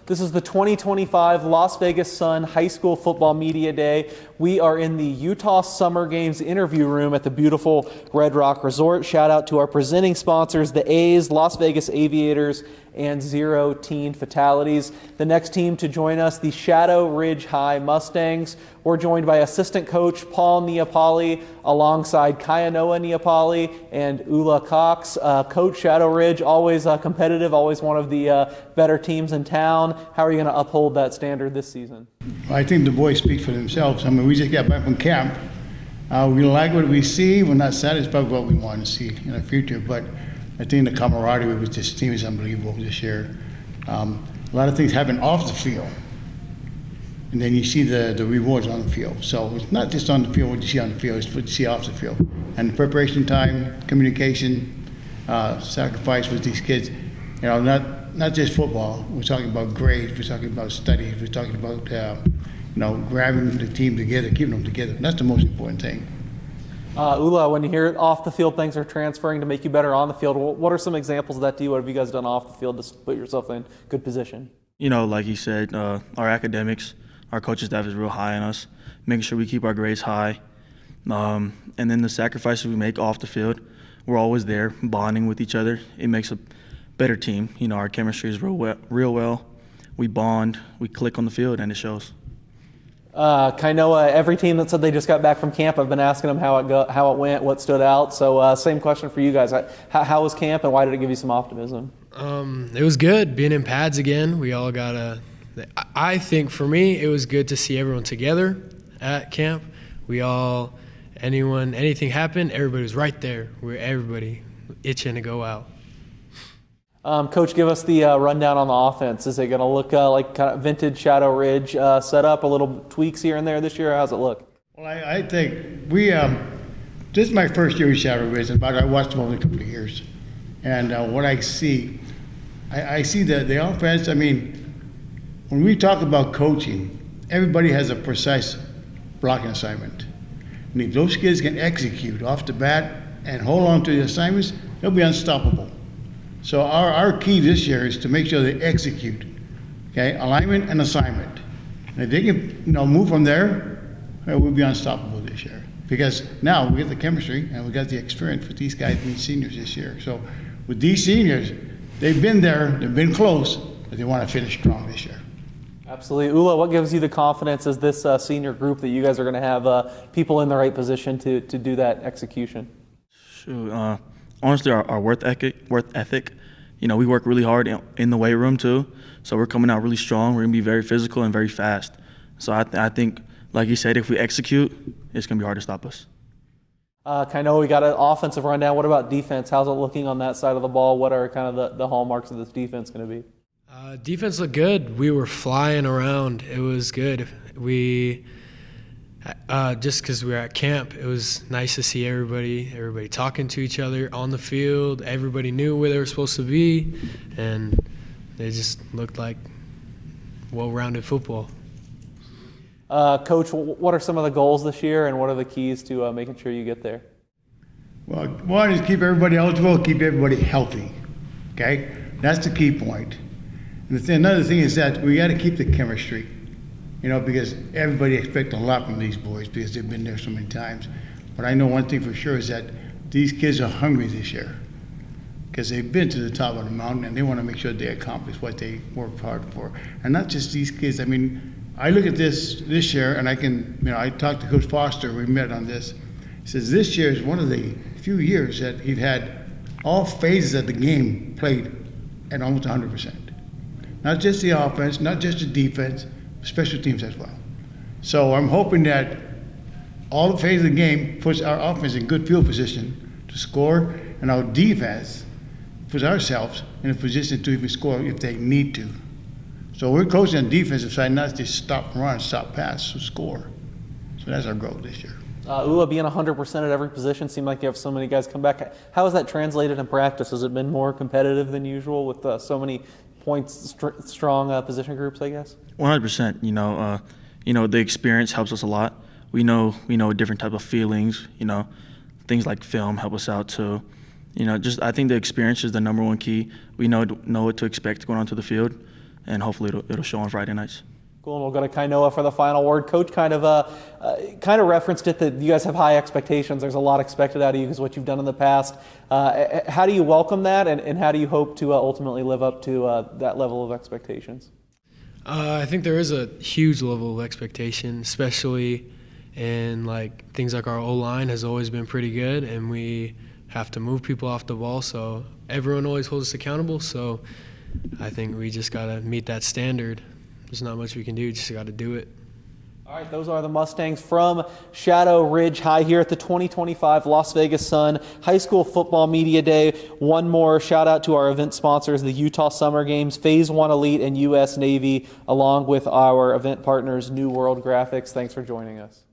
This is the 2025 Las Vegas Sun High School Football Media Day. We are in the Utah Summer Games interview room at the beautiful Red Rock Resort. Shout out to our presenting sponsors, the A's, Las Vegas Aviators, and Zero Teen Fatalities. The next team to join us, the Shadow Ridge High Mustangs. We're joined by assistant coach Paul Neapoli alongside Kayanoa Neapoli and Ula Cox. Coach, Shadow Ridge, always competitive, always one of the better teams in town. How are you going to uphold that standard this season? Well, I think the boys speak for themselves. I mean, we just got back from camp. We like what we see. We're not satisfied with what we want to see in the future, but I think the camaraderie with this team is unbelievable this year. A lot of things happen off the field, and then you see the rewards on the field. So it's not just on the field what you see on the field, it's what you see off the field. And preparation time, communication, sacrifice with these kids, you know, not just football. We're talking about grades, we're talking about studies, we're talking about grabbing the team together, keeping them together. That's the most important thing. Ula, when you hear off the field things are transferring to make you better on the field, what are some examples of that to you? What have you guys done off the field to put yourself in good position? You know, like you said, our academics, our coaching staff is real high on us, making sure we keep our grades high. And then the sacrifices we make off the field, we're always there, bonding with each other. It makes a better team. You know, our chemistry is real well. We bond, we click on the field, and it shows. Kayanoa, every team that said they just got back from camp, I've been asking them how it went, what stood out. So same question for you guys. How was camp, and why did it give you some optimism? It was good being in pads again. We all got I think for me, it was good to see everyone together at camp. Anything happened, everybody was right there. Everybody itching to go out. Coach, give us the rundown on the offense. Is it going to look like kind of vintage Shadow Ridge setup, a little tweaks here and there this year? How's it look? Well, I think this is my first year with Shadow Ridge, but I watched them over a couple of years. And what I see, I see the offense. I mean, when we talk about coaching, everybody has a precise blocking assignment. And if those kids can execute off the bat and hold on to the assignments, they'll be unstoppable. So our key this year is to make sure they execute, okay, alignment and assignment. And if they can move from there, we'll be unstoppable this year. Because now we get the chemistry and we got the experience with these guys being seniors this year. So with these seniors, they've been there, they've been close, but they want to finish strong this year. Absolutely. Ula, what gives you the confidence as this senior group that you guys are going to have people in the right position to do that execution? Sure. Honestly, our work ethic, you know, we work really hard in the weight room too. So we're coming out really strong. We're going to be very physical and very fast. So I think, like you said, if we execute, it's going to be hard to stop us. I know we got an offensive rundown. What about defense? How's it looking on that side of the ball? What are kind of the hallmarks of this defense going to be? Defense looked good. We were flying around. It was good. Just because we were at camp, it was nice to see everybody talking to each other on the field. Everybody knew where they were supposed to be, and they just looked like well-rounded football. Coach, what are some of the goals this year, and what are the keys to making sure you get there? Well, one is keep everybody eligible, keep everybody healthy, okay? That's the key point. And another thing is that we got to keep the chemistry. You know, because everybody expects a lot from these boys because they've been there so many times. But I know one thing for sure is that these kids are hungry this year because they've been to the top of the mountain and they want to make sure they accomplish what they worked hard for. And not just these kids. I mean, I look at this year and I talked to Coach Foster, we met on this. He says this year is one of the few years that he's had all phases of the game played at almost 100%. Not just the offense, not just the defense, special teams as well. So I'm hoping that all the phases of the game puts our offense in good field position to score, and our defense puts ourselves in a position to even score if they need to. So we're coaching on the defensive side, not just stop run, stop pass, so score. So that's our goal this year. Ula, being 100% at every position, seemed like you have so many guys come back. How has that translated in practice? Has it been more competitive than usual with so many points, strong position groups, I guess? 100%. You know, the experience helps us a lot. We know different type of feelings. You know, things like film help us out too. You know, I think the experience is the number one key. We know what to expect going onto the field. and hopefully it'll show on Friday nights. Cool, and we'll go to Kainoa for the final word. Coach kind of referenced it that you guys have high expectations. There's a lot expected out of you because what you've done in the past. How do you welcome that, and how do you hope to ultimately live up to that level of expectations? I think there is a huge level of expectation, especially in things like our O-line has always been pretty good, and we have to move people off the ball, so everyone always holds us accountable. So I think we just got to meet that standard. There's not much we can do, just got to do it. All right, those are the Mustangs from Shadow Ridge High here at the 2025 Las Vegas Sun High School Football Media Day. One more shout out to our event sponsors, the Utah Summer Games, Phase 1 Elite, and U.S. Navy, along with our event partners, New World Graphics. Thanks for joining us.